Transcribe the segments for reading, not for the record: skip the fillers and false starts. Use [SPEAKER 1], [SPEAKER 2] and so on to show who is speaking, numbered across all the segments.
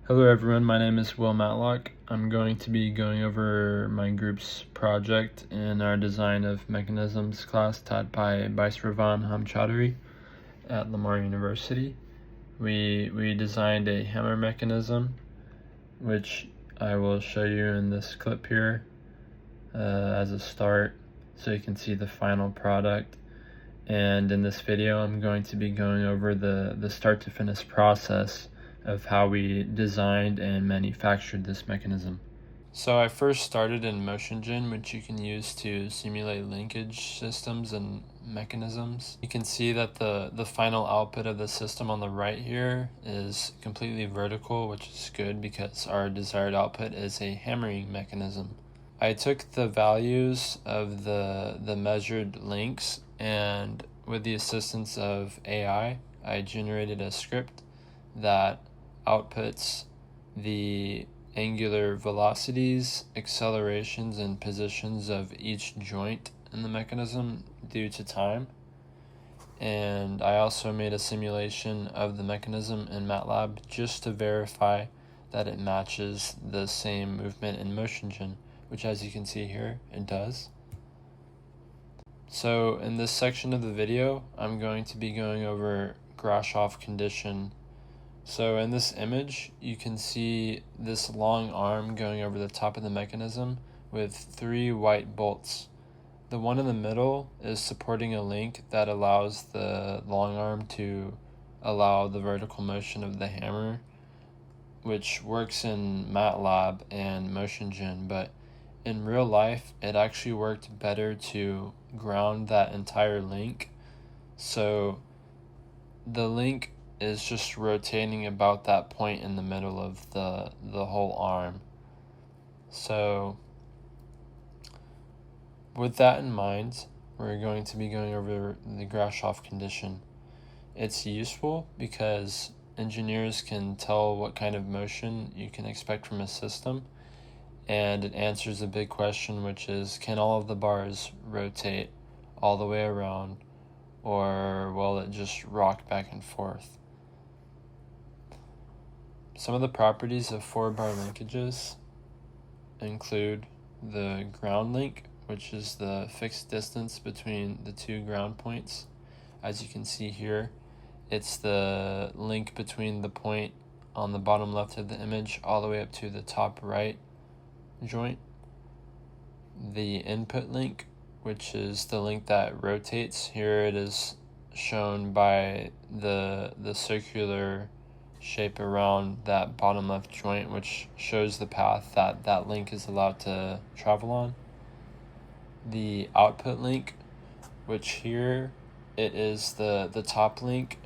[SPEAKER 1] Hello everyone, my name is Will Matlock. I'm going to be going over my group's project in our design of mechanisms class taught by Baisravan Hamchaudhry at Lamar University. We designed a hammer mechanism, which I will show you in this clip here as a start so you can see the final product. And in this video I'm going to be going over the start to finish process of how we designed and manufactured this mechanism. So I first started in MotionGen, which you can use to simulate linkage systems and mechanisms. You can see that the final output of the system on the right here is completely vertical, which is good because our desired output is a hammering mechanism. I took the values of the measured links, and with the assistance of AI, I generated a script that outputs the angular velocities, accelerations, and positions of each joint in the mechanism due to time. And I also made a simulation of the mechanism in MATLAB just to verify that it matches the same movement in MotionGen, which, as you can see here, it does. So in this section of the video, I'm going to be going over Grashof condition. So in this image, you can see this long arm going over the top of the mechanism with 3 white bolts. The one in the middle is supporting a link that allows the long arm to allow the vertical motion of the hammer, which works in MATLAB and MotionGen, but in real life, it actually worked better to ground that entire link. So the link is just rotating about that point in the middle of the whole arm. So with that in mind, we're going to be going over the Grashof condition. It's useful because engineers can tell what kind of motion you can expect from a system, and it answers a big question, which is, can all of the bars rotate all the way around, or will it just rock back and forth? Some of the properties of 4-bar linkages include the ground link, which is the fixed distance between the 2 ground points. As you can see here, it's the link between the point on the bottom left of the image all the way up to the top right joint. The input link, which is the link that rotates. Here it is shown by the circular shape around that bottom left joint, which shows the path that link is allowed to travel on. The output link, which here it is the top link,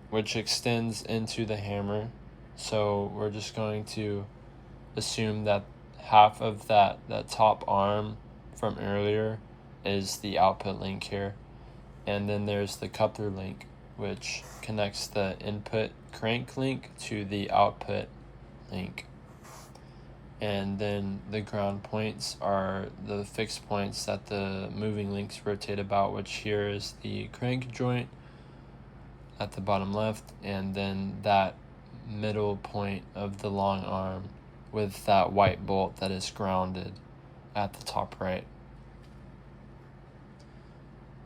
[SPEAKER 1] which extends into the hammer. So we're just going to assume that half of that top arm from earlier is the output link here. And then there's the coupler link, which connects the input crank link to the output link. And then the ground points are the fixed points that the moving links rotate about, which here is the crank joint at the bottom left, and then that middle point of the long arm with that white bolt that is grounded at the top right.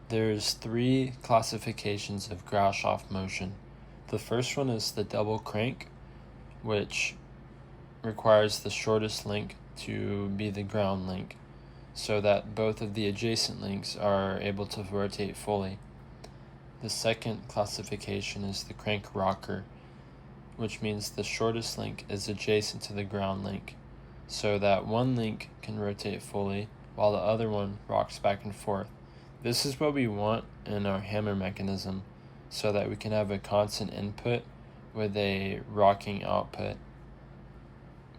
[SPEAKER 1] There's 3 classifications of Grashof motion. The first one is the double crank, which requires the shortest link to be the ground link, so that both of the adjacent links are able to rotate fully. The second classification is the crank rocker, which means the shortest link is adjacent to the ground link, so that one link can rotate fully while the other one rocks back and forth. This is what we want in our hammer mechanism, so that we can have a constant input with a rocking output,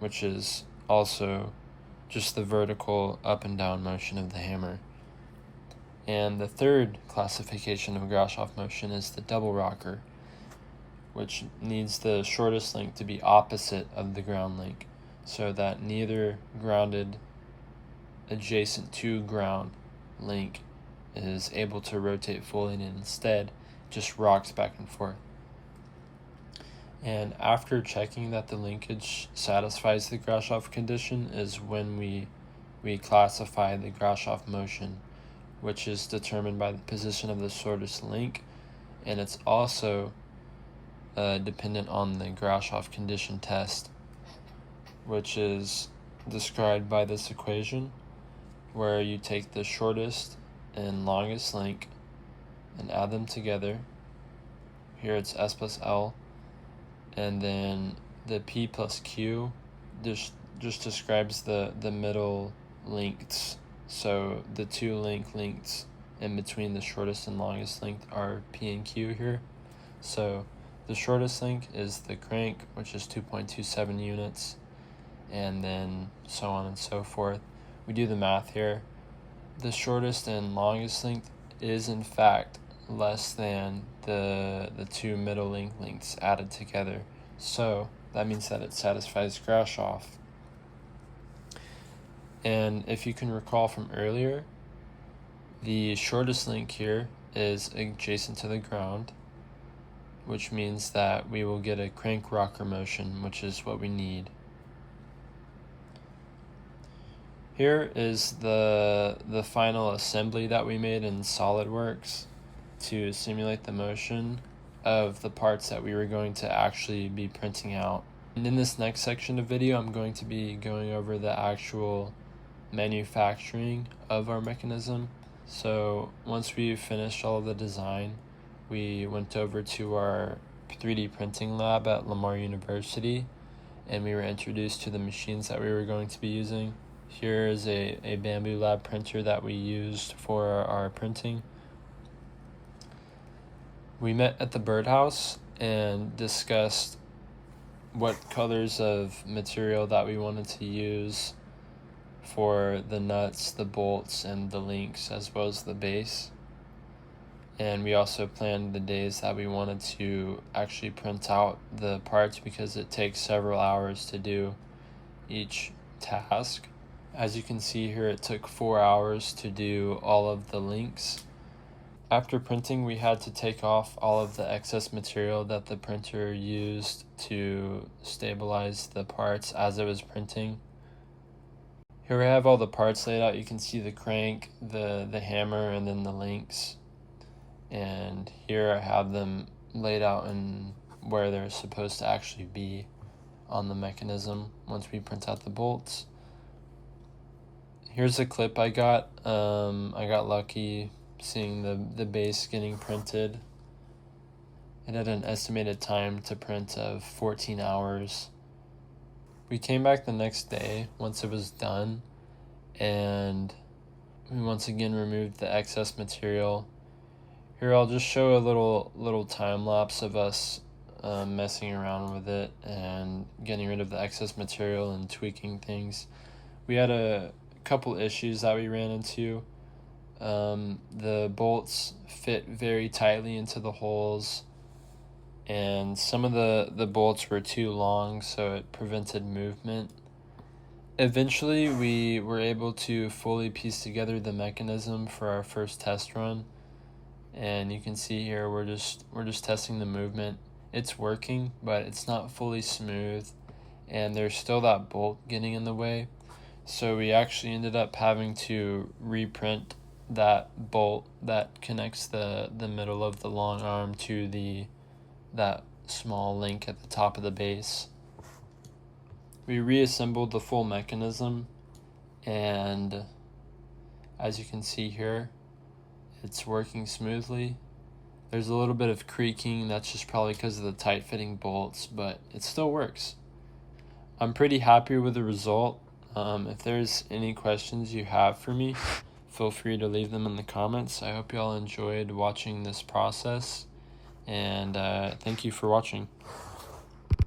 [SPEAKER 1] which is also just the vertical up and down motion of the hammer. And the third classification of Grashof motion is the double rocker, which needs the shortest link to be opposite of the ground link, so that neither grounded adjacent to ground link is able to rotate fully, and instead just rocks back and forth. And after checking that the linkage satisfies the Grashof condition is when we classify the Grashof motion, which is determined by the position of the shortest link, and it's also dependent on the Grashof condition test, which is described by this equation, where you take the shortest and longest link and add them together. Here it's S plus L, and then the P plus Q just describes the middle lengths. So the two lengths in between the shortest and longest length are P and Q here. So the shortest link is the crank, which is 2.27 units, and then so on and so forth. We do the math here. The shortest and longest length is in fact less than the two middle lengths added together. So that means that it satisfies Grashof. And if you can recall from earlier, the shortest link here is adjacent to the ground, which means that we will get a crank rocker motion, which is what we need. Here is the final assembly that we made in SolidWorks to simulate the motion of the parts that we were going to actually be printing out. And in this next section of video, I'm going to be going over the actual manufacturing of our mechanism. So once we finished all of the design, we went over to our 3D printing lab at Lamar University, and we were introduced to the machines that we were going to be using. Here is a Bamboo Lab printer that we used for our printing. We met at the birdhouse and discussed what colors of material that we wanted to use for the nuts, the bolts, and the links, as well as the base. And we also planned the days that we wanted to actually print out the parts, because it takes several hours to do each task. As you can see here, it took 4 hours to do all of the links. After printing, we had to take off all of the excess material that the printer used to stabilize the parts as it was printing. Here we have all the parts laid out. You can see the crank, the hammer, and then the links. And here I have them laid out in where they're supposed to actually be on the mechanism once we print out the bolts. Here's a clip I got. I got lucky seeing the base getting printed. It had an estimated time to print of 14 hours. We came back the next day once it was done, and we once again removed the excess material. Here I'll just show a little time lapse of us messing around with it and getting rid of the excess material and tweaking things. We had a couple issues that we ran into. The bolts fit very tightly into the holes, and some of the bolts were too long, so it prevented movement. Eventually we were able to fully piece together the mechanism for our first test run, and you can see here we're just testing the movement. It's working, but it's not fully smooth, and there's still that bolt getting in the way. So we actually ended up having to reprint that bolt that connects the middle of the long arm to that small link at the top of the base. We reassembled the full mechanism, and as you can see here, it's working smoothly. There's a little bit of creaking. That's just probably because of the tight-fitting bolts, but it still works. I'm pretty happy with the result. If there's any questions you have for me, feel free to leave them in the comments. I hope you all enjoyed watching this process, and thank you for watching.